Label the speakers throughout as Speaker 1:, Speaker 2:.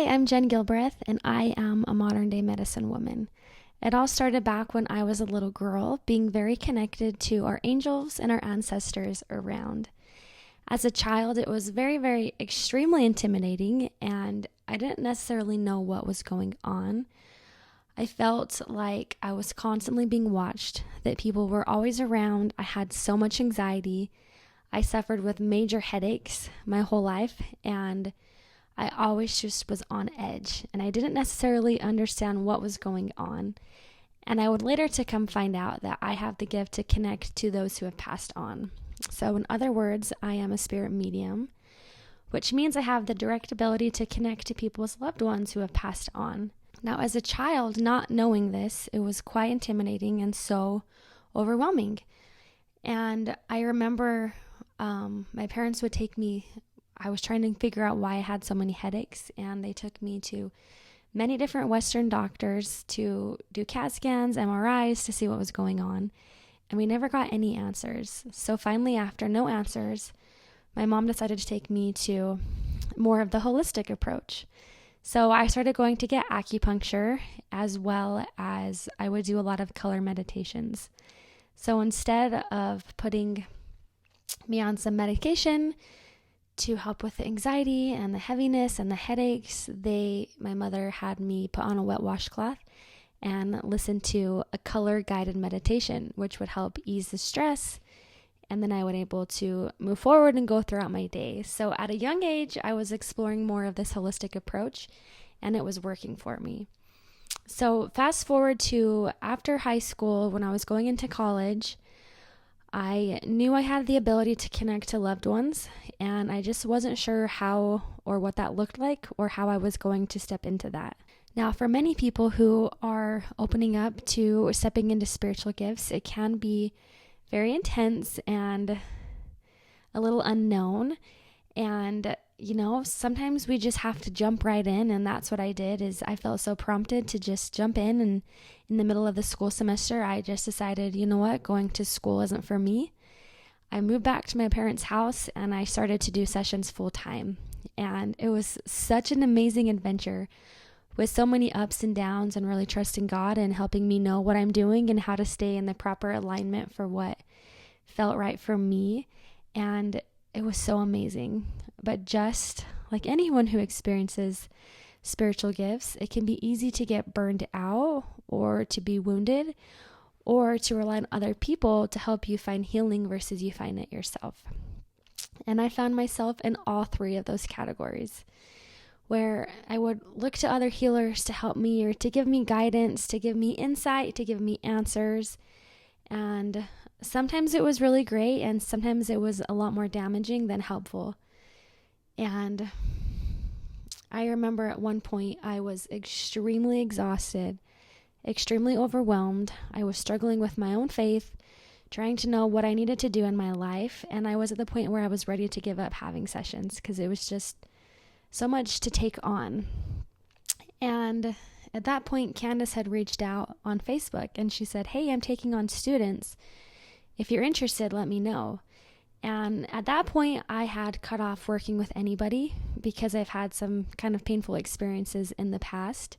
Speaker 1: I'm Jenn Gilbreth, and I am a modern day medicine woman. It all started back when I was a little girl, being very connected to our angels and our ancestors around. As a child, it was very, very extremely intimidating, and I didn't necessarily know what was going on. I felt like I was constantly being watched, that people were always around. I had so much anxiety. I suffered with major headaches my whole life, and I always just was on edge, and I didn't necessarily understand what was going on. And I would later to come find out that I have the gift to connect to those who have passed on. So in other words, I am a spirit medium, which means I have the direct ability to connect to people's loved ones who have passed on. Now, as a child, not knowing this, it was quite intimidating and so overwhelming. And I remember my parents would take me. I was trying to figure out why I had so many headaches, and they took me to many different Western doctors to do CAT scans, MRIs to see what was going on, and we never got any answers. So finally, after no answers, my mom decided to take me to more of the holistic approach. So I started going to get acupuncture, as well as I would do a lot of color meditations. So instead of putting me on some medication to help with the anxiety and the heaviness and the headaches, my mother had me put on a wet washcloth and listen to a color guided meditation, which would help ease the stress. And then I would able to move forward and go throughout my day. So at a young age, I was exploring more of this holistic approach, and it was working for me. So fast forward to after high school, when I was going into college, I knew I had the ability to connect to loved ones, and I just wasn't sure how or what that looked like or how I was going to step into that. Now, for many people who are opening up to stepping into spiritual gifts, it can be very intense and a little unknown. And, sometimes we just have to jump right in. And that's what I did. Is I felt so prompted to just jump in. And in the middle of the school semester, I just decided, you know what, going to school isn't for me. I moved back to my parents' house and I started to do sessions full time. And it was such an amazing adventure with so many ups and downs, and really trusting God and helping me know what I'm doing and how to stay in the proper alignment for what felt right for me. And it was so amazing. But just like anyone who experiences spiritual gifts, it can be easy to get burned out or to be wounded or to rely on other people to help you find healing versus you find it yourself. And I found myself in all three of those categories, where I would look to other healers to help me or to give me guidance, to give me insight, to give me answers. And sometimes it was really great, and sometimes it was a lot more damaging than helpful. And I remember at one point I was extremely exhausted, extremely overwhelmed. I was struggling with my own faith, trying to know what I needed to do in my life. And I was at the point where I was ready to give up having sessions because it was just so much to take on. And at that point, Candace had reached out on Facebook and she said, "Hey, I'm taking on students. If you're interested, let me know." And at that point, I had cut off working with anybody because I've had some kind of painful experiences in the past.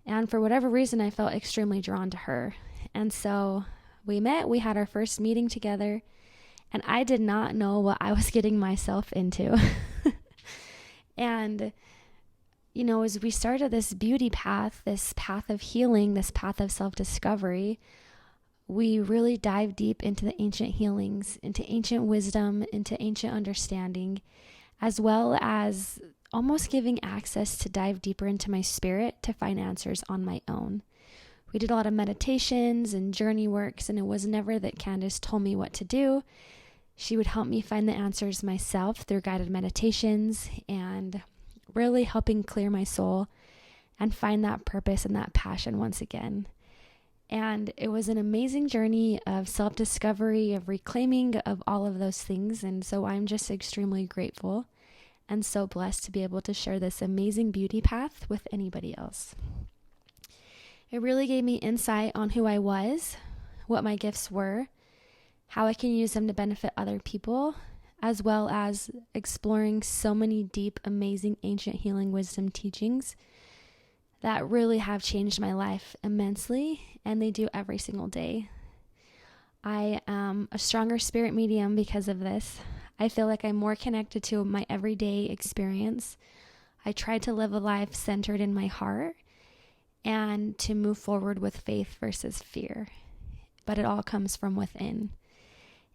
Speaker 1: And for whatever reason, I felt extremely drawn to her. And so we met, we had our first meeting together, and I did not know what I was getting myself into. And, as we started this beauty path, this path of healing, this path of self-discovery, we really dive deep into the ancient healings, into ancient wisdom, into ancient understanding, as well as almost giving access to dive deeper into my spirit to find answers on my own. We did a lot of meditations and journey works, and it was never that Candace told me what to do. She would help me find the answers myself through guided meditations and really helping clear my soul and find that purpose and that passion once again. And it was an amazing journey of self-discovery, of reclaiming, of all of those things. And so I'm just extremely grateful and so blessed to be able to share this amazing beauty path with anybody else. It really gave me insight on who I was, what my gifts were, how I can use them to benefit other people, as well as exploring so many deep, amazing ancient healing wisdom teachings that really have changed my life immensely, and they do every single day. I am a stronger spirit medium because of this. I feel like I'm more connected to my everyday experience. I try to live a life centered in my heart and to move forward with faith versus fear. But it all comes from within.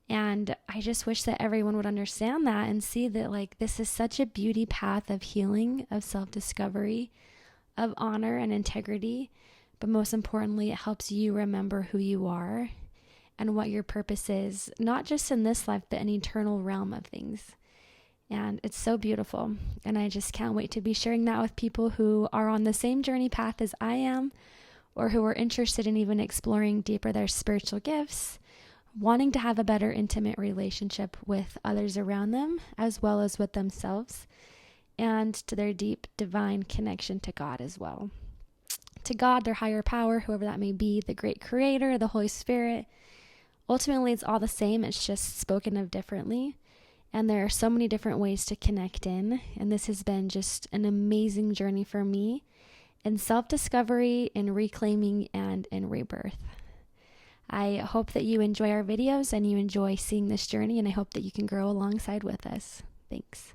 Speaker 1: And I just wish that everyone would understand that and see that, like, this is such a beauty path of healing, of self-discovery, of honor and integrity. But most importantly, it helps you remember who you are and what your purpose is, not just in this life, but an eternal realm of things. And it's so beautiful. And I just can't wait to be sharing that with people who are on the same journey path as I am, or who are interested in even exploring deeper their spiritual gifts, wanting to have a better intimate relationship with others around them, as well as with themselves, and to their deep divine connection to God as well. To God, their higher power, whoever that may be, the great creator, the Holy Spirit. Ultimately, it's all the same. It's just spoken of differently. And there are so many different ways to connect in. And this has been just an amazing journey for me in self-discovery, in reclaiming, and in rebirth. I hope that you enjoy our videos and you enjoy seeing this journey, and I hope that you can grow alongside with us. Thanks.